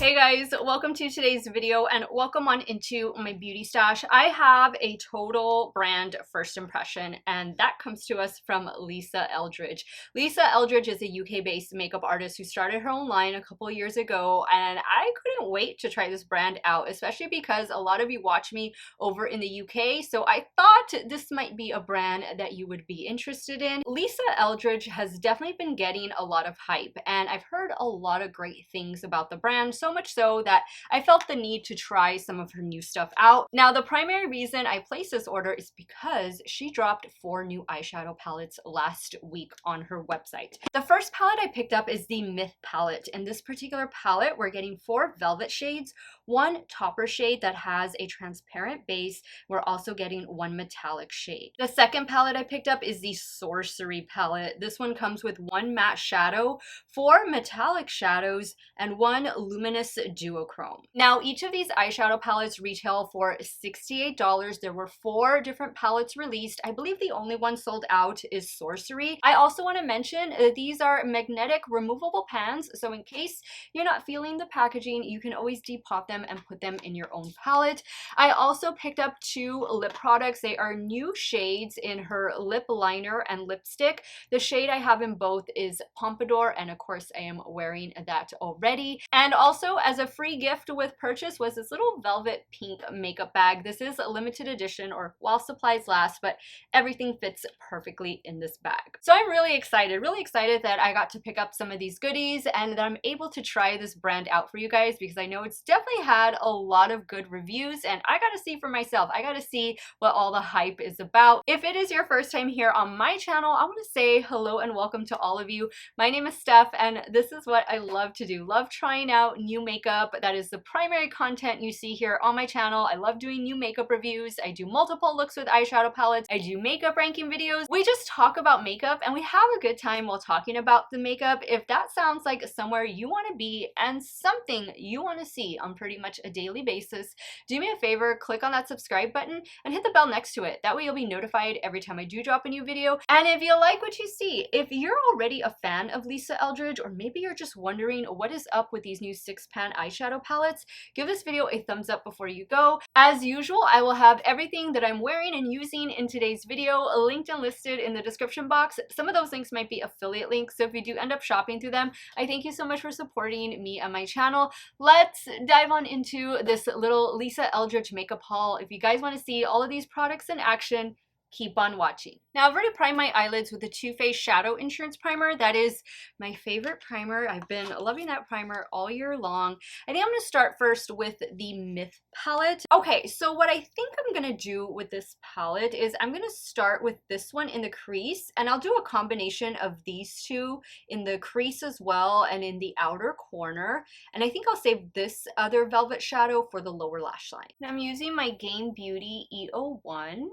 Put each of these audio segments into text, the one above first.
Hey guys, welcome to today's video and welcome on into my beauty stash. I have a total brand first impression and that comes to us from Lisa Eldridge. Lisa Eldridge is a UK-based makeup artist who started her own line a couple years ago, and I couldn't wait to try this brand out, especially because a lot of you watch me over in the UK, so I thought this might be a brand that you would be interested in. Lisa Eldridge has definitely been getting a lot of hype and I've heard a lot of great things about the brand, so much so that I felt the need to try some of her new stuff out. Now, the primary reason I placed this order is because she dropped 4 new eyeshadow palettes last week on her website. The first palette I picked up is the Myth palette. In this particular palette, we're getting 4 velvet shades, 1 topper shade that has a transparent base. We're also getting 1 metallic shade. The second palette I picked up is the Sorcery palette. This one comes with 1 matte shadow, 4 metallic shadows, and 1 luminous duochrome. Now, each of these eyeshadow palettes retail for $68. There were 4 different palettes released. I believe the only one sold out is Sorcery. I also want to mention these are magnetic removable pans, so in case you're not feeling the packaging, you can always depop them and put them in your own palette. I also picked up 2 lip products. They are new shades in her lip liner and lipstick. The shade I have in both is Pompadour, and of course I am wearing that already. And also, as a free gift with purchase, was this little velvet pink makeup bag. This is a limited edition, or while supplies last, but everything fits perfectly in this bag. So I'm really excited that I got to pick up some of these goodies and that I'm able to try this brand out for you guys, because I know it's definitely had a lot of good reviews and I gotta see for myself. I gotta see what all the hype is about. If it is your first time here on my channel, I want to say hello and welcome to all of you. My name is Steph and this is what I love to do. Love trying out new makeup. That is the primary content you see here on my channel. I love doing new makeup reviews. I do multiple looks with eyeshadow palettes. I do makeup ranking videos. We just talk about makeup and we have a good time while talking about the makeup. If that sounds like somewhere you want to be and something you want to see on pretty much a daily basis, do me a favor, click on that subscribe button and hit the bell next to it. That way you'll be notified every time I do drop a new video. And if you like what you see, if you're already a fan of Lisa Eldridge, or maybe you're just wondering what is up with these new 6-pan eyeshadow palettes, give this video a thumbs up before you go. As usual, I will have everything that I'm wearing and using in today's video linked and listed in the description box. Some of those links might be affiliate links, so if you do end up shopping through them, I thank you so much for supporting me and my channel. Let's dive on into this little Lisa Eldridge makeup haul. If you guys want to see all of these products in action, keep on watching. Now, I've already primed my eyelids with the Too Faced Shadow Insurance Primer. That is my favorite primer. I've been loving that primer all year long. I think I'm going to start first with the Myth palette. Okay, so what I think I'm going to do with this palette is I'm going to start with this one in the crease, and I'll do a combination of these two in the crease as well and in the outer corner. And I think I'll save this other velvet shadow for the lower lash line. And I'm using my Gain Beauty E01.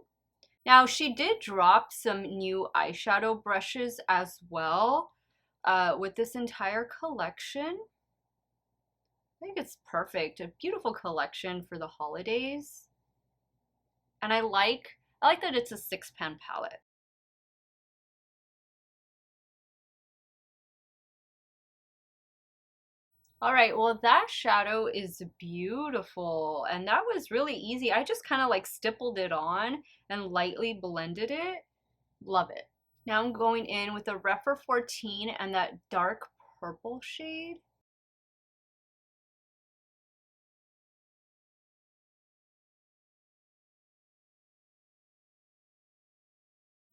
Now, she did drop some new eyeshadow brushes as well with this entire collection. I think it's perfect. A beautiful collection for the holidays. And I like that it's a 6-pan palette. All right, well, that shadow is beautiful, and that was really easy. I just kind of like stippled it on and lightly blended it. Love it. Now I'm going in with the Rephr 14 and that dark purple shade.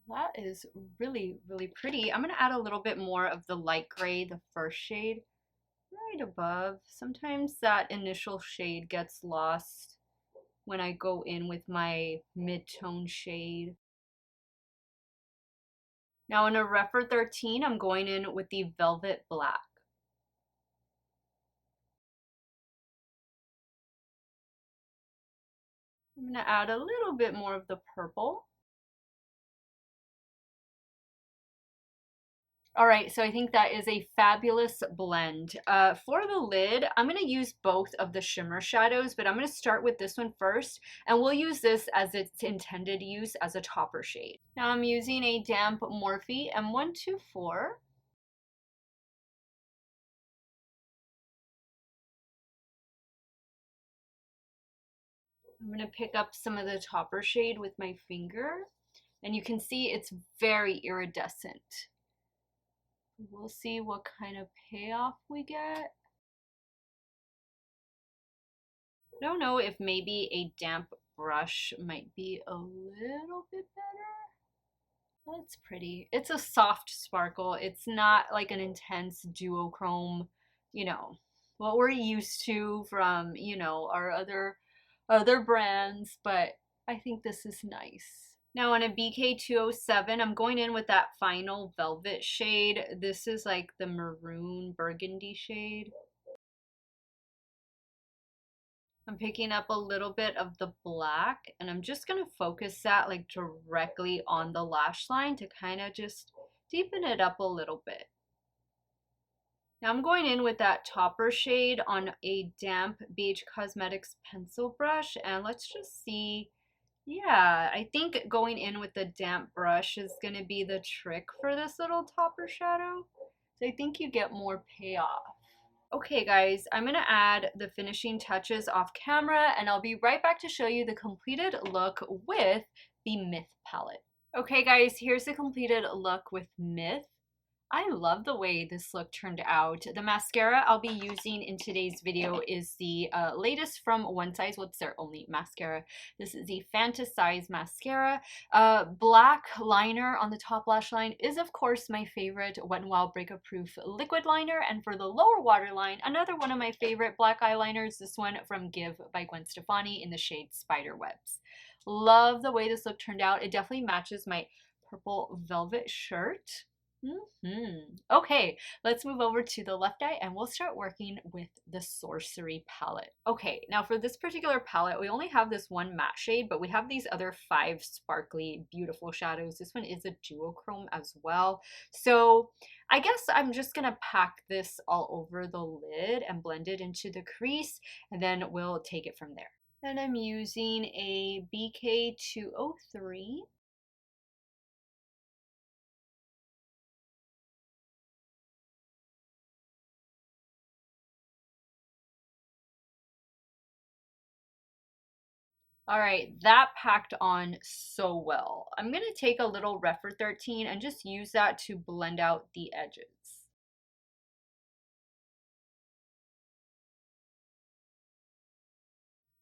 That is really, really pretty. I'm going to add a little bit more of the light gray, the first shade, right above. Sometimes that initial shade gets lost when I go in with my mid-tone shade. Now in a Rephr 13, I'm going in with the Velvet Black. I'm going to add a little bit more of the purple. All right, so I think that is a fabulous blend. For the lid, I'm going to use both of the shimmer shadows, but I'm going to start with this one first, and we'll use this as its intended use as a topper shade. Now I'm using a damp Morphe M124. I'm going to pick up some of the topper shade with my finger, and you can see it's very iridescent. We'll see what kind of payoff we get. I don't know if maybe a damp brush might be a little bit better. That's pretty. It's a soft sparkle. It's not like an intense duochrome, you know, what we're used to from, you know, our other brands, but I think this is nice. Now on a BK207, I'm going in with that final velvet shade. This is like the maroon burgundy shade. I'm picking up a little bit of the black, and I'm just going to focus that like directly on the lash line to kind of just deepen it up a little bit. Now I'm going in with that topper shade on a damp BH Cosmetics pencil brush, and let's just see. Yeah, I think going in with the damp brush is going to be the trick for this little topper shadow. So I think you get more payoff. Okay guys, I'm going to add the finishing touches off camera, and I'll be right back to show you the completed look with the Myth palette. Okay guys, here's the completed look with Myth. I love the way this look turned out. The mascara I'll be using in today's video is the latest from One Size. What's their only mascara? This is the Fantasize mascara. Black liner on the top lash line is of course my favorite Wet n Wild Breakup Proof liquid liner, and for the lower waterline, another one of my favorite black eyeliners, this one from Give by Gwen Stefani in the shade Spiderwebs. Love the way this look turned out. It definitely matches my purple velvet shirt. Okay, let's move over to the left eye and we'll start working with the Sorcery palette. Okay, now for this particular palette, we only have this one matte shade, but we have these other 5 sparkly, beautiful shadows. This one is a duochrome as well. So I guess I'm just gonna pack this all over the lid and blend it into the crease, and then we'll take it from there. And I'm using a BK203. All right, that packed on so well. I'm gonna take a little Rephr 13 and just use that to blend out the edges.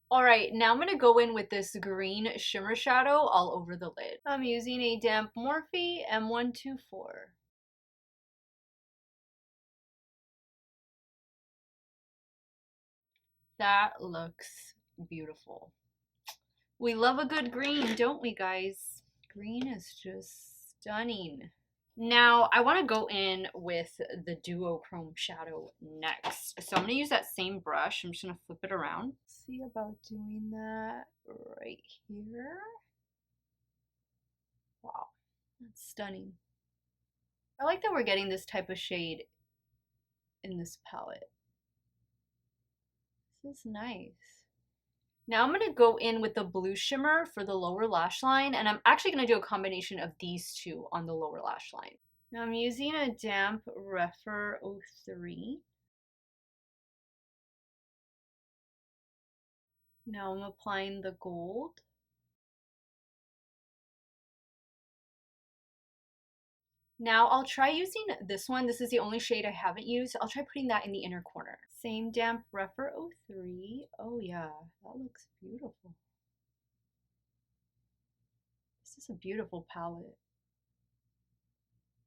All right, now I'm gonna go in with this green shimmer shadow all over the lid. I'm using a damp Morphe M124. That looks beautiful. We love a good green, don't we guys? Green is just stunning. Now I want to go in with the duochrome shadow next. So I'm going to use that same brush. I'm just going to flip it around. See about doing that right here. Wow, that's stunning. I like that we're getting this type of shade in this palette. This is nice. Now I'm going to go in with the blue shimmer for the lower lash line, and I'm actually going to do a combination of these two on the lower lash line. Now I'm using a damp Rephr 03. Now I'm applying the gold. Now I'll try using this one. This is the only shade I haven't used. I'll try putting that in the inner corner. Same damp Rephr 03. Oh yeah, that looks beautiful. This is a beautiful palette.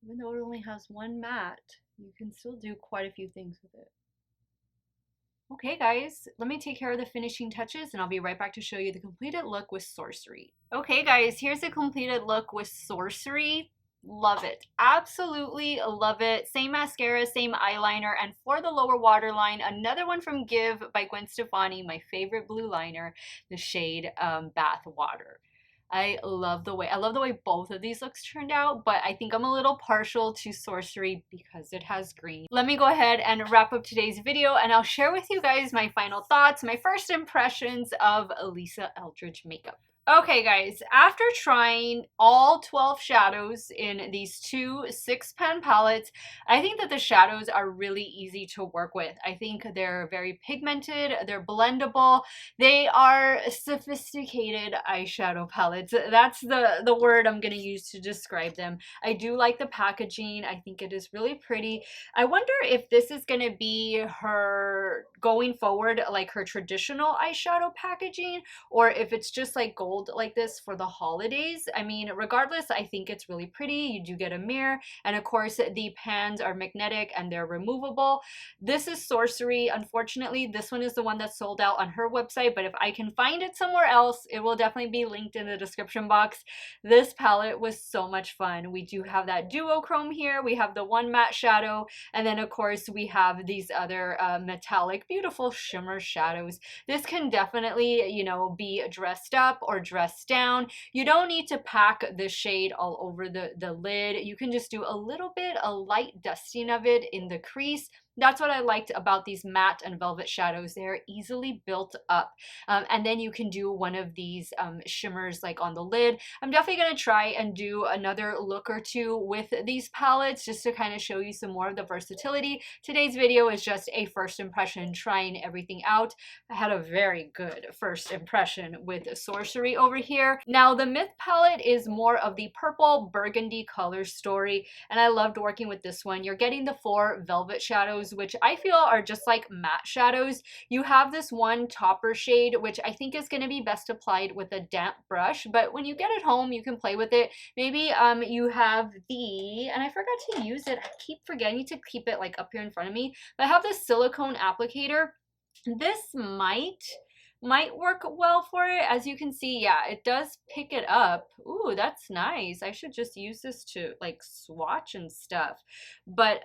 Even though it only has one matte, you can still do quite a few things with it. Okay guys, let me take care of the finishing touches and I'll be right back to show you the completed look with Sorcery. Okay guys, here's the completed look with Sorcery. Love it. Absolutely love it. Same mascara, same eyeliner, and for the lower waterline, another one from Give by Gwen Stefani, my favorite blue liner, the shade Bathwater. I love the way both of these looks turned out, but I think I'm a little partial to Sorcery because it has green. Let me go ahead and wrap up today's video, and I'll share with you guys my final thoughts, my first impressions of Lisa Eldridge makeup. Okay guys, after trying all 12 shadows in these two 6-pan palettes, I think that the shadows are really easy to work with. I think they're very pigmented, they're blendable, they are sophisticated eyeshadow palettes. That's the word I'm going to use to describe them. I do like the packaging. I think it is really pretty. I wonder if this is going to be her going forward, like her traditional eyeshadow packaging, or if it's just like gold like this for the holidays. I mean, regardless, I think it's really pretty. You do get a mirror, and of course the pans are magnetic and they're removable. This is Sorcery. Unfortunately, this one is the one that's sold out on her website, but if I can find it somewhere else, it will definitely be linked in the description box. This palette was so much fun. We do have that duochrome here, we have the one matte shadow, and then of course we have these other metallic beautiful shimmer shadows. This can definitely, you know, be dressed up or dressed down. You don't need to pack the shade all over the lid. You can just do a little bit, a light dusting of it in the crease. That's what I liked about these matte and velvet shadows. They're easily built up. And then you can do one of these shimmers like on the lid. I'm definitely going to try and do another look or two with these palettes just to kind of show you some more of the versatility. Today's video is just a first impression, trying everything out. I had a very good first impression with Sorcery over here. Now the Myth palette is more of the purple burgundy color story, and I loved working with this one. You're getting the 4 velvet shadows, which I feel are just like matte shadows. You have this one topper shade, which I think is going to be best applied with a damp brush, but when you get it home, you can play with it. Maybe you have and I forgot to use it. I keep forgetting to keep it like up here in front of me, but I have this silicone applicator. This might work well for it. As you can see, yeah, it does pick it up. Ooh, that's nice. I should just use this to like swatch and stuff. But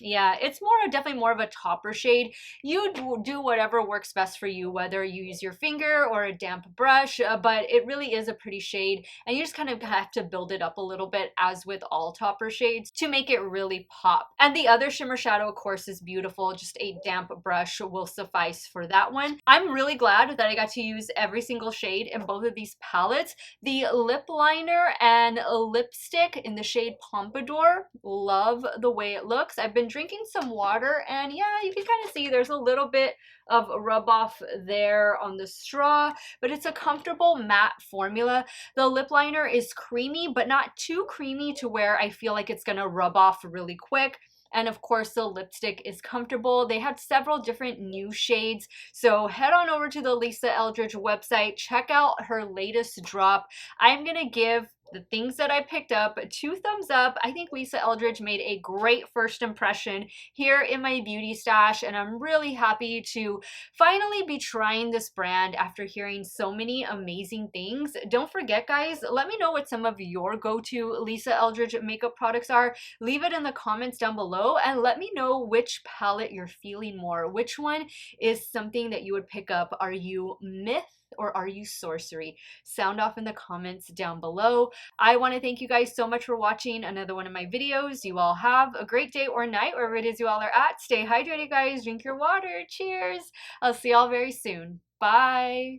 yeah, it's definitely more of a topper shade. You do whatever works best for you, whether you use your finger or a damp brush, but it really is a pretty shade, and you just kind of have to build it up a little bit, as with all topper shades, to make it really pop. And the other shimmer shadow, of course, is beautiful. Just a damp brush will suffice for that one. I'm really glad that I got to use every single shade in both of these palettes. The lip liner and lipstick in the shade Pompadour, love the way it looks. I've been drinking some water, and yeah, you can kind of see there's a little bit of rub off there on the straw, but it's a comfortable matte formula. The lip liner is creamy, but not too creamy to where I feel like it's gonna rub off really quick. And of course, the lipstick is comfortable. They had several different new shades, so head on over to the Lisa Eldridge website, check out her latest drop. I'm gonna give the things that I picked up 2 thumbs up. I think Lisa Eldridge made a great first impression here in my beauty stash, and I'm really happy to finally be trying this brand after hearing so many amazing things. Don't forget, guys, let me know what some of your go-to Lisa Eldridge makeup products are. Leave it in the comments down below, and let me know which palette you're feeling more. Which one is something that you would pick up? Are you Myth or are you Sorcery? Sound off in the comments down below. I want to thank you guys so much for watching another one of my videos. You all have a great day or night, wherever it is you all are at. Stay hydrated, guys. Drink your water. Cheers. I'll see y'all very soon. Bye.